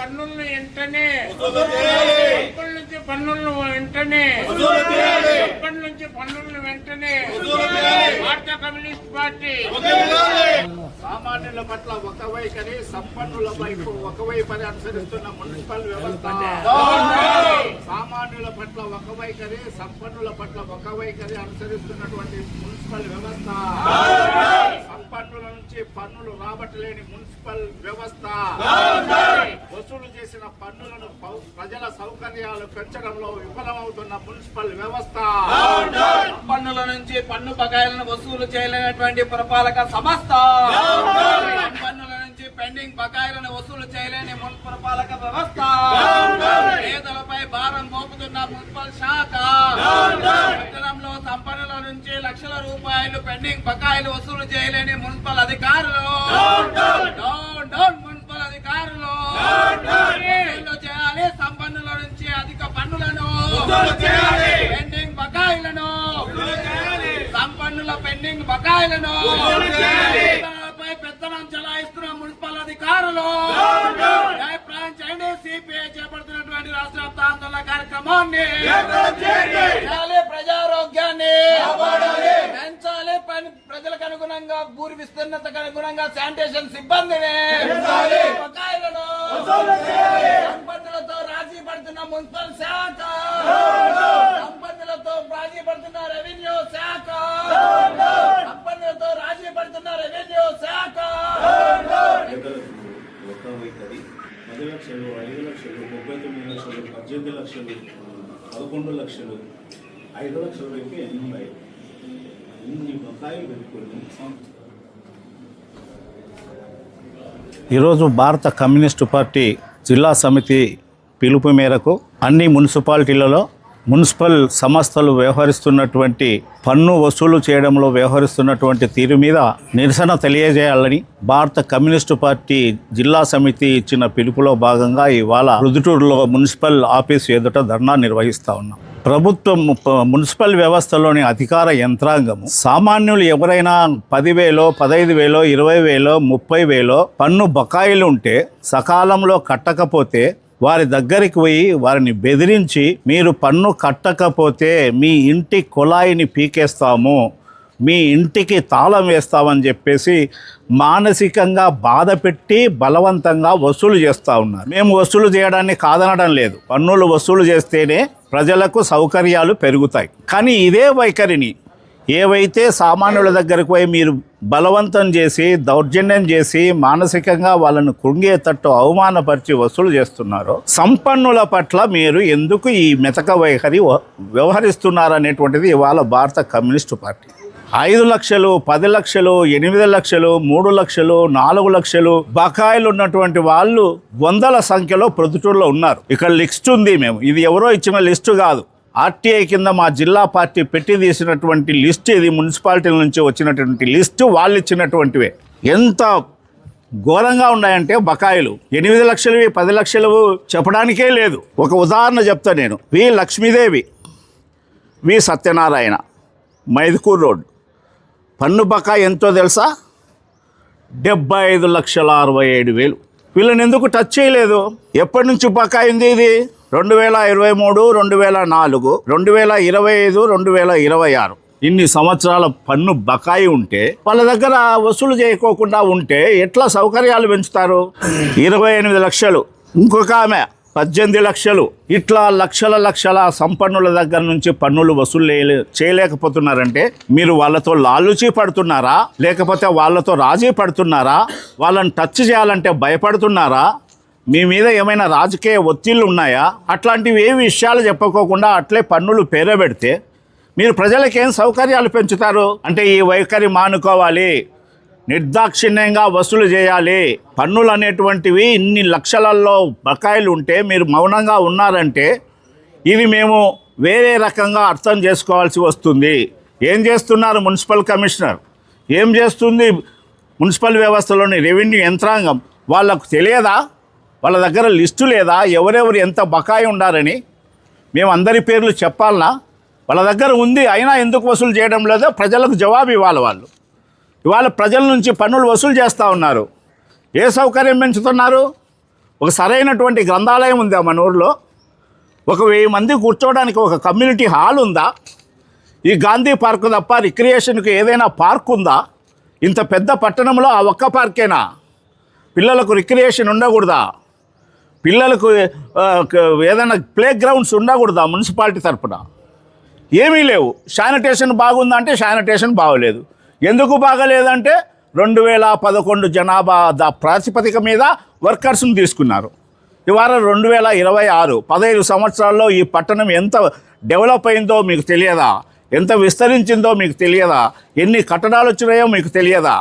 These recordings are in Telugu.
పన్నులను వెంటనే ఎప్పటి నుంచి పన్నులను వెంటనే భారత కమ్యూనిస్ట్ పార్టీ సామాన్యుల పట్ల ఒక వైఖరి, సంపన్నుల వైపు ఒక వైఖరి అనుసరిస్తున్న మున్సిపల్ వ్యవస్థ. సామాన్యుల పట్ల ఒక వైఖరి, సంపన్నుల పట్ల ఒక వైఖరి అనుసరిస్తున్నటువంటి మున్సిపల్ వ్యవస్థ. సంపన్నుల నుంచి పన్నులు రాబట్టలేని మున్సిపల్ వ్యవస్థ. వసూలు చేసిన పన్నులను ప్రజల సౌకర్యాలు పెంచడంలో విఫలమవుతున్న మున్సిపల్ వ్యవస్థ. పన్నుల నుంచి పన్ను బకాయిలను వసూలు చేయలేనటువంటి పురపాలక సంస్థ. పన్నుల నుంచి పెండింగ్ బకాయిలను వసూలు చేయలేని పురపాలక వ్యవస్థ. పేదలపై భారం మోపుతున్న మున్సిపల్ శాఖ. పట్టణంలో సంపన్నుల నుంచి లక్షల రూపాయలు పెండింగ్ బకాయిలు వసూలు చేయలేని మున్సిపల్ అధికారులు. మున్సిపల్ అధికారులు వసూలు చేయాలి. సంపన్నుల నుంచి అధిక పన్నులను, పెండింగ్ బకాయిలను, సంపన్నుల పెండింగ్ బకాయిలను పెత్తనం చలాయిస్తున్న మున్సిపల్ అధికారులు. సిపిఐ చేపడుతున్నటువంటి రాష్ట్ర వ్యాప్త ఆందోళన కార్యక్రమాన్ని ప్రజారోగ్యాన్ని పెంచాలి. ప్రజలకు అనుగుణంగా భూరి విస్తీర్ణతకు అనుగుణంగా శానిటేషన్ సిబ్బందిని బకాయిలను, సంపన్నులతో రాజీ పడుతున్న మున్సిపల్ శాఖ, సంపన్నులతో రాజీ పడుతున్న రెవెన్యూ శాఖ, సంపన్నులతో రాజీ పడుతున్న రెవెన్యూ శాఖ. 10 లక్షలు, 5 లక్షలు, 39 లక్షలు, 18 లక్షలు, 11 లక్షలు, 5 లక్షల వరకు ఎన్ని ఉన్నాయి? ఇన్ని బకాయిలు పెట్టుకొని ఈరోజు భారత కమ్యూనిస్టు పార్టీ జిల్లా సమితి పిలుపు మేరకు అన్ని మున్సిపాలిటీలలో మున్సిపల్ సంస్థలు వ్యవహరిస్తున్నటువంటి పన్ను వసూలు చేయడంలో వ్యవహరిస్తున్నటువంటి తీరు మీద నిరసన తెలియజేయాలని భారత కమ్యూనిస్టు పార్టీ జిల్లా సమితి ఇచ్చిన పిలుపులో భాగంగా ఇవాళ రుదుటూరులో మున్సిపల్ ఆఫీసు ఎదుట ధర్నా నిర్వహిస్తా ఉన్నాం. ప్రభుత్వం మున్సిపల్ వ్యవస్థలోని అధికార యంత్రాంగము సామాన్యులు ఎవరైనా 10,000, 15,000, 20,000, 30,000 పన్ను బకాయిలు ఉంటే సకాలంలో కట్టకపోతే వారి దగ్గరికి పోయి వారిని బెదిరించి మీరు పన్ను కట్టకపోతే మీ ఇంటి కుళాయిని పీకేస్తాము, మీ ఇంటికి తాళం వేస్తామని చెప్పేసి మానసికంగా బాధ పెట్టి బలవంతంగా వసూలు చేస్తూ ఉన్నారు. మేము వసూలు చేయడాన్ని కాదనడం లేదు. పన్నులు వసూలు చేస్తేనే ప్రజలకు సౌకర్యాలు పెరుగుతాయి. కానీ ఇదే వైఖరిని ఏవైతే సామాన్యుల దగ్గరకు పోయి మీరు బలవంతం చేసి దౌర్జన్యం చేసి మానసికంగా వాళ్ళను కృంగేటట్టు అవమానపరిచి వసూలు చేస్తున్నారో సంపన్నుల పట్ల మీరు ఎందుకు ఈ మెతక వైఖరి వ్యవహరిస్తున్నారనేటువంటిది ఇవాళ భారత కమ్యూనిస్టు పార్టీ. 5 లక్షలు, 10 లక్షలు, 8 లక్షలు, 3 లక్షలు, 4 లక్షలు బకాయిలు ఉన్నటువంటి వాళ్ళు వందల సంఖ్యలో ప్రొద్దుటూరులో ఉన్నారు. ఇక్కడ లిస్ట్ ఉంది. మేము ఇది ఎవరో ఇచ్చిన లిస్టు కాదు. ఆర్టీఐ కింద మా జిల్లా పార్టీ పెట్టి తీసినటువంటి లిస్ట్ ఇది. మున్సిపాలిటీల నుంచి వచ్చినటువంటి లిస్టు వాళ్ళు ఇచ్చినటువంటివే. ఎంత ఘోరంగా ఉన్నాయంటే బకాయిలు 8 లక్షలు, 10 లక్షలు చెప్పడానికే లేదు. ఒక ఉదాహరణ చెప్తా నేను. వి లక్ష్మీదేవి, వి సత్యనారాయణ, మైదుకూరు రోడ్ పన్ను బకాయి ఎంతో తెలుసా? 75,67,000. వీళ్ళని ఎందుకు టచ్ చేయలేదు? ఎప్పటి నుంచి బకాయి ఉంది ఇది? 2023, 2004, 2025, 2026 ఇన్ని సంవత్సరాల పన్ను బకాయి ఉంటే వాళ్ళ దగ్గర వసూలు చేయకోకుండా ఉంటే ఎట్లా సౌకర్యాలు పెంచుతారు? 28 లక్షలు, ఇంకొక ఆమె 18 లక్షలు, ఇట్లా లక్షల సంపన్నుల దగ్గర నుంచి పన్నులు వసూలు చేయలేకపోతున్నారంటే మీరు వాళ్ళతో లాలూచీ పడుతున్నారా, లేకపోతే వాళ్ళతో రాజీ పడుతున్నారా, వాళ్ళని టచ్ చేయాలంటే భయపడుతున్నారా, మీ మీద ఏమైనా రాజకీయ ఒత్తిళ్ళు ఉన్నాయా? అట్లాంటివి ఏ విషయాలు చెప్పుకోకుండా అట్లే పన్నులు పేరబెడితే మీరు ప్రజలకేం సౌకర్యాలు పెంచుతారు? అంటే ఈ వైఖరి మానుకోవాలి, నిర్దాక్షిణ్యంగా వసూలు చేయాలి. పన్నులు అనేటువంటివి ఇన్ని లక్షలలో బకాయిలు ఉంటే మీరు మౌనంగా ఉన్నారంటే ఇది మేము వేరే రకంగా అర్థం చేసుకోవాల్సి వస్తుంది. ఏం చేస్తున్నారు మున్సిపల్ కమిషనర్? ఏం చేస్తుంది మున్సిపల్ వ్యవస్థలోని రెవెన్యూ యంత్రాంగం? వాళ్ళకు తెలియదా? వాళ్ళ దగ్గర లిస్టు లేదా? ఎవరెవరు ఎంత బకాయి ఉండారని మేము అందరి పేర్లు చెప్పాలనా? వాళ్ళ దగ్గర ఉంది, అయినా ఎందుకు వసూలు చేయడం లేదో ప్రజలకు జవాబు ఇవ్వాలి. వాళ్ళు ఇవాళ ప్రజల నుంచి పన్నులు వసూలు చేస్తూ ఉన్నారు. ఏ సౌకర్యం పెంచుతున్నారు? ఒక సరైనటువంటి గ్రంథాలయం ఉందా మన ఊరిలో? ఒక 1000 మంది కూర్చోవడానికి ఒక కమ్యూనిటీ హాల్ ఉందా? ఈ గాంధీ పార్కు తప్ప రిక్రియేషన్కి ఏదైనా పార్క్ ఉందా? ఇంత పెద్ద పట్టణంలో ఆ ఒక్క పార్కేనా? పిల్లలకు రిక్రియేషన్ ఉండకూడదా? పిల్లలకు ఏదైనా ప్లే గ్రౌండ్స్ ఉండకూడదా మున్సిపాలిటీ తరఫున? ఏమీ లేవు. శానిటేషన్ బాగుందంటే శానిటేషన్ బాగోలేదు. ఎందుకు బాగలేదంటే 2011 జనాభా ప్రాతిపదిక మీద వర్కర్స్ని తీసుకున్నారు. ఇవాళ 2026 15 సంవత్సరాల్లో ఈ పట్టణం ఎంత డెవలప్ అయిందో మీకు తెలియదా? ఎంత విస్తరించిందో మీకు తెలియదా? ఎన్ని కట్టడాలు వచ్చినాయో మీకు తెలియదా?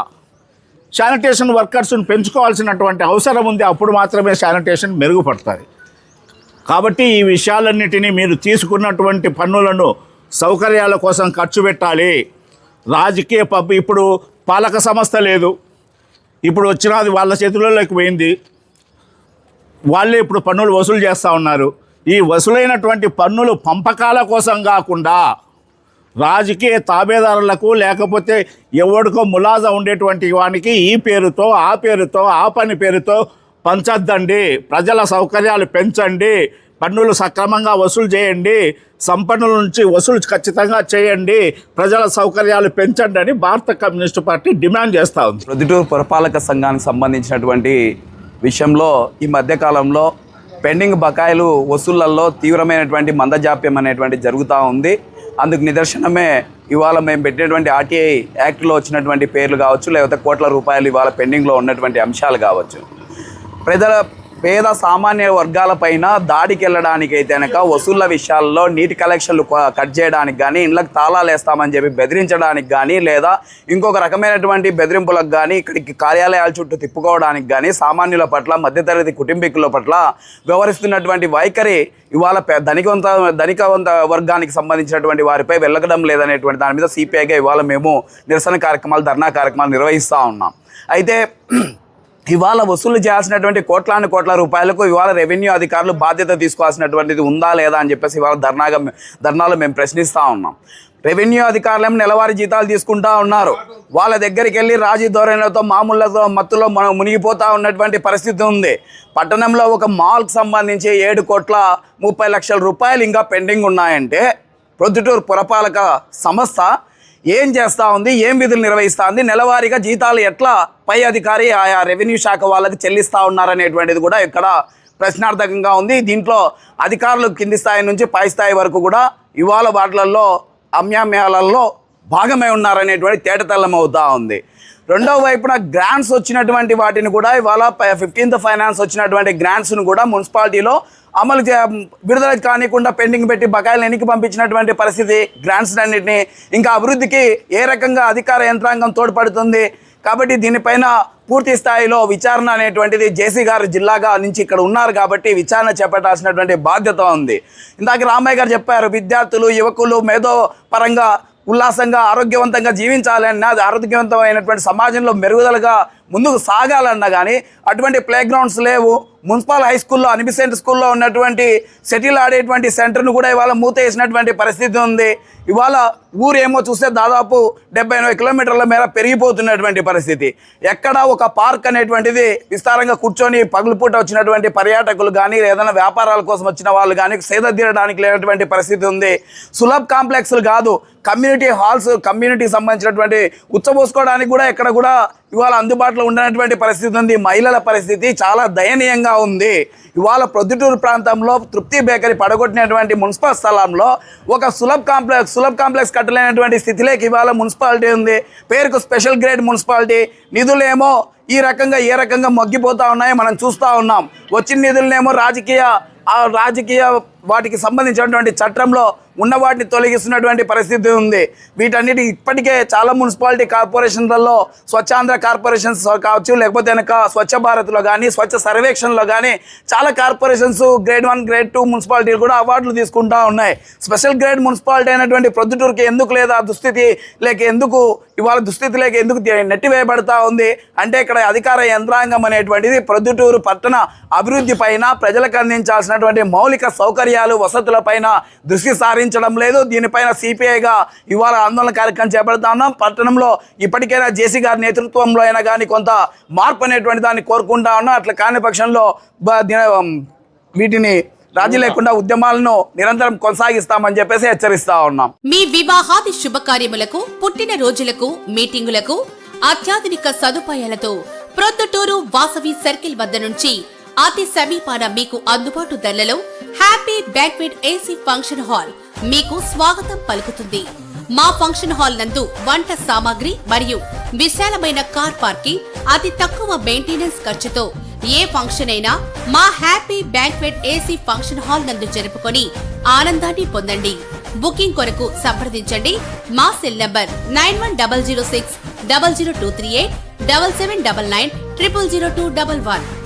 శానిటేషన్ వర్కర్స్ని పెంచుకోవాల్సినటువంటి అవసరం ఉంది. అప్పుడు మాత్రమే శానిటేషన్ మెరుగుపడుతుంది. కాబట్టి ఈ విషయాలన్నిటినీ మీరు తీసుకున్నటువంటి పన్నులను సౌకర్యాల కోసం ఖర్చు పెట్టాలి. రాజకీయ ఇప్పుడు పాలక సంస్థ లేదు, ఇప్పుడు వచ్చినది వాళ్ళ చేతుల్లోకి పోయింది. వాళ్ళే ఇప్పుడు పన్నులు వసూలు చేస్తూ ఉన్నారు. ఈ వసూలైనటువంటి పన్నులు పంపకాల కోసం కాకుండా రాజకీయ తాబేదారులకు లేకపోతే ఎవడికో ములాజా ఉండేటువంటి వానికి ఈ పేరుతో ఆ పేరుతో ఆ పని పేరుతో పంచద్దండి. ప్రజల సౌకర్యాలు పెంచండి, పన్నులు సక్రమంగా వసూలు చేయండి, సంపన్నుల నుంచి వసూలు ఖచ్చితంగా చేయండి, ప్రజల సౌకర్యాలు పెంచండి అని భారత కమ్యూనిస్టు పార్టీ డిమాండ్ చేస్తూ ఉంది. ప్రొద్దుటూరు పురపాలక సంఘానికి సంబంధించినటువంటి విషయంలో ఈ మధ్యకాలంలో పెండింగ్ బకాయిలు వసూళ్లలో తీవ్రమైనటువంటి మందజాప్యం అనేటువంటి జరుగుతూ ఉంది. అందుకు నిదర్శనమే ఇవాళ మేము పెట్టినటువంటి ఆర్టీఐ యాక్ట్లో వచ్చినటువంటి పేర్లు కావచ్చు, లేకపోతే కోట్ల రూపాయలు ఇవాళ పెండింగ్లో ఉన్నటువంటి అంశాలు కావచ్చు. పేద సామాన్య వర్గాలపైన దాడికి వెళ్ళడానికైతే కనుక వసూళ్ల విషయాల్లో నీటి కలెక్షన్లు కట్ చేయడానికి కానీ, ఇళ్ళకి తాళాలు వేస్తామని చెప్పి బెదిరించడానికి కానీ, లేదా ఇంకొక రకమైనటువంటి బెదిరింపులకు కానీ, ఇక్కడికి కార్యాలయాల చుట్టూ తిప్పుకోవడానికి కానీ సామాన్యుల పట్ల, మధ్యతరగతి కుటుంబీకుల పట్ల వ్యవహరిస్తున్నటువంటి వైఖరి ఇవాళ ధనిక వర్గానికి సంబంధించినటువంటి వారిపై వెళ్ళగడం లేదనేటువంటి దాని మీద సిపిఐగా ఇవాళ మేము నిరసన కార్యక్రమాలు, ధర్నా కార్యక్రమాలు నిర్వహిస్తూ ఉన్నాం. అయితే ఇవాళ వసూలు చేయాల్సినటువంటి కోట్ల రూపాయలకు ఇవాళ రెవెన్యూ అధికారులు బాధ్యత తీసుకోవాల్సినటువంటిది ఉందా లేదా అని చెప్పేసి ఇవాళ ధర్నాలో మేము ప్రశ్నిస్తూ ఉన్నాం. రెవెన్యూ అధికారులు నెలవారీ జీతాలు తీసుకుంటా ఉన్నారు. వాళ్ళ దగ్గరికి వెళ్ళి రాజీ ధోరణిలతో మామూళ్ళతో మత్తులో మనం మునిగిపోతూ ఉన్నటువంటి పరిస్థితి ఉంది. పట్టణంలో ఒక మాల్కి సంబంధించి 7,30,00,000 రూపాయలు ఇంకా పెండింగ్ ఉన్నాయంటే ప్రొద్దుటూరు పురపాలక సంస్థ ఏం చేస్తూ ఉంది, ఏం విధులు నిర్వహిస్తూ ఉంది, నెలవారీగా జీతాలు ఎట్లా పై అధికారి ఆయా రెవెన్యూ శాఖ వాళ్ళకి చెల్లిస్తూ ఉన్నారనేటువంటిది కూడా ఇక్కడ ప్రశ్నార్థకంగా ఉంది. దీంట్లో అధికారులు కింది స్థాయి నుంచి పై స్థాయి వరకు కూడా ఇవాళ వాటిలలో అమ్యామ్యాలలో భాగమై ఉన్నారనేటువంటి తేటతెల్లం అవుతూ ఉంది. రెండవ వైపున గ్రాంట్స్ వచ్చినటువంటి వాటిని కూడా ఇవాళ 15th ఫైనాన్స్ వచ్చినటువంటి గ్రాంట్స్ను కూడా మున్సిపాలిటీలో అమలు విడుదల కానికుండా పెండింగ్ పెట్టి బకాయిలు వెనక్కి పంపించినటువంటి పరిస్థితి. గ్రాంట్స్ అన్నింటినీ ఇంకా అభివృద్ధికి ఏ రకంగా అధికార యంత్రాంగం తోడ్పడుతుంది? కాబట్టి దీనిపైన పూర్తి స్థాయిలో విచారణ అనేటువంటిది జేసీ గారు జిల్లాగా నుంచి ఇక్కడ ఉన్నారు కాబట్టి విచారణ చేపట్టాల్సినటువంటి బాధ్యత ఉంది. ఇందాక రామయ్య గారు చెప్పారు, విద్యార్థులు, యువకులు మేధో పరంగా ఉల్లాసంగా ఆరోగ్యవంతంగా జీవించాలన్నా, ఆరోగ్యవంతమైనటువంటి సమాజంలో మెరుగుదలగా ముందుకు సాగాలన్నా కానీ అటువంటి ప్లే గ్రౌండ్స్ లేవు. మున్సిపల్ హై స్కూల్లో, అనిబిసెంట్ స్కూల్లో ఉన్నటువంటి సెటిల్ ఆడేటువంటి సెంటర్ను కూడా ఇవాళ మూతేసినటువంటి పరిస్థితి ఉంది. ఇవాళ ఊరేమో చూస్తే దాదాపు 70-80 కిలోమీటర్ల మేర పెరిగిపోతున్నటువంటి పరిస్థితి. ఎక్కడ ఒక పార్క్ అనేటువంటిది విస్తారంగా కూర్చొని పగులుపూట వచ్చినటువంటి పర్యాటకులు కానీ, ఏదైనా వ్యాపారాల కోసం వచ్చిన వాళ్ళు కానీ సేద తీరడానికి లేనటువంటి పరిస్థితి ఉంది. సులభ్ కాంప్లెక్స్లు కాదు, కమ్యూనిటీ హాల్స్, కమ్యూనిటీకి సంబంధించినటువంటి ఉచ్చబోసుకోవడానికి కూడా ఎక్కడ కూడా ఇవాళ అందుబాటులో ఉండనటువంటి పరిస్థితి ఉంది. మహిళల పరిస్థితి చాలా దయనీయంగా ఉంది. ఇవాళ ప్రొద్దుటూరు ప్రాంతంలో తృప్తి బేకరీ పడగొట్టినటువంటి మున్సిపల్ స్థలంలో ఒక సులభ్ కాంప్లెక్స్ కట్టలేనటువంటి స్థితిలోకి ఇవాళ మున్సిపాలిటీ ఉంది. పేరుకు స్పెషల్ గ్రేడ్ మున్సిపాలిటీ, నిధులేమో ఈ రకంగా ఏ రకంగా మొగ్గిపోతూ ఉన్నాయో మనం చూస్తూ ఉన్నాం. వచ్చిన నిధులనేమో రాజకీయ వాటికి సంబంధించినటువంటి చట్టంలో ఉన్న వాటిని తొలగిస్తున్నటువంటి పరిస్థితి ఉంది. వీటన్నిటి ఇప్పటికే చాలా మున్సిపాలిటీ కార్పొరేషన్లలో, స్వచ్ఛాంధ్ర కార్పొరేషన్స్ కావచ్చు, లేకపోతే కనుక స్వచ్ఛ భారత్లో కానీ, స్వచ్ఛ సర్వేక్షణలో కానీ చాలా కార్పొరేషన్స్ గ్రేడ్ 1, గ్రేడ్ 2 మున్సిపాలిటీలు కూడా అవార్డులు తీసుకుంటూ ఉన్నాయి. స్పెషల్ గ్రేడ్ మున్సిపాలిటీ అయినటువంటి ప్రొద్దుటూరుకి ఎందుకు లేదా దుస్థితి లేక ఎందుకు ఇవాళ దుస్థితి లేక ఎందుకు నెట్టివేయబడతా ఉంది అంటే ఇక్కడ అధికార యంత్రాంగం అనేటువంటిది ప్రొద్దుటూరు పట్టణ అభివృద్ధి పైన ప్రజలకు అందించాల్సినటువంటి మౌలిక సౌకర్యాలు సౌకర్యాలు వసతులపైన దృష్టి సారించడం లేదు. దీనిపైన సిపిఐగా ఇవాళ ఆందోళన కార్యక్రమం చేపడతా ఉన్నాం. పట్టణంలో ఇప్పటికైనా జేసీ గారి నేతృత్వంలో అయినా కానీ కొంత మార్పు అనేటువంటి దాన్ని కోరుకుంటా ఉన్నాం. అట్లా కాని పక్షంలో వీటిని రాజీ లేకుండా ఉద్యమాలను నిరంతరం కొనసాగిస్తామని చెప్పేసి హెచ్చరిస్తా ఉన్నాం. మీ వివాహాది శుభకార్యములకు, పుట్టిన రోజులకు, మీటింగులకు అత్యాధునిక సదుపాయాలతో ప్రొద్దుటూరు వాసవి సర్కిల్ వద్ద నుంచి అతి సమీపాన మీకు అందుబాటు ధరలలో happy banquet AC function hall మీకు స్వాగతం పలుకుతుంది. మా ఫంక్షన్ హాల్ నందు వంట సామాగ్రి మరియు విశాలమైన కార్ పార్కింగ్, అతి తక్కువ మెయింటెనెన్స్ ఖర్చుతో ఏ ఫంక్షన్ అయినా మా happy banquet AC function hall నందు జరుపుకొని ఆనందాన్ని పొందండి. బుకింగ్ కొరకు సంప్రదించండి. మా సెల్ నంబర్ 9100600238 7799 000211.